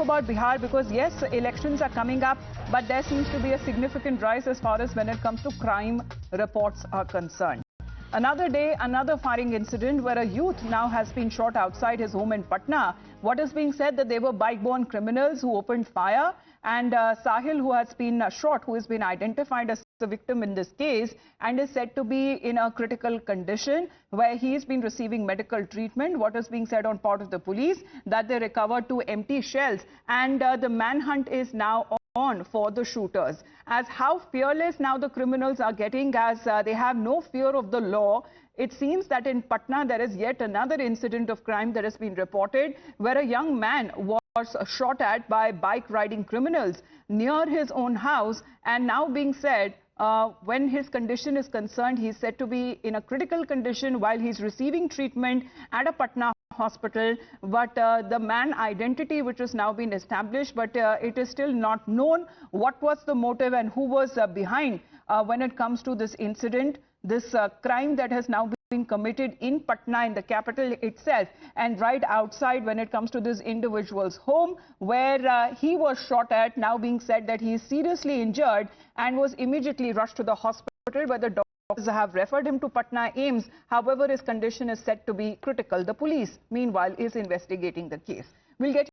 about Bihar because yes, elections are coming up, but there seems to be a significant rise as far as when it comes to crime reports are concerned. Another day, another firing incident where a youth now has been shot outside his home in Patna. What is being said that they were bike-borne criminals who opened fire, and Sahil, who has been shot, who has been identified as the victim in this case and is said to be in a critical condition where he has been receiving medical treatment. What is being said on part of the police that they recovered 2 empty shells, and the manhunt is now on for the shooters. As how fearless now the criminals are getting, as they have no fear of the law. It seems that in Patna there is yet another incident of crime that has been reported where a young man was shot at by bike riding criminals near his own house, and now being said when his condition is concerned, he's said to be in a critical condition while he's receiving treatment at a Patna hospital. But the man identity which has now been established, but it is still not known what was the motive and who was behind when it comes to this incident, this crime that has now been committed in Patna, in the capital itself, and right outside when it comes to this individual's home where he was shot at. Now being said that he is seriously injured and was immediately rushed to the hospital where the doctors have referred him to Patna AIIMS. However, his condition is said to be critical. The police, meanwhile, is investigating the case. We'll get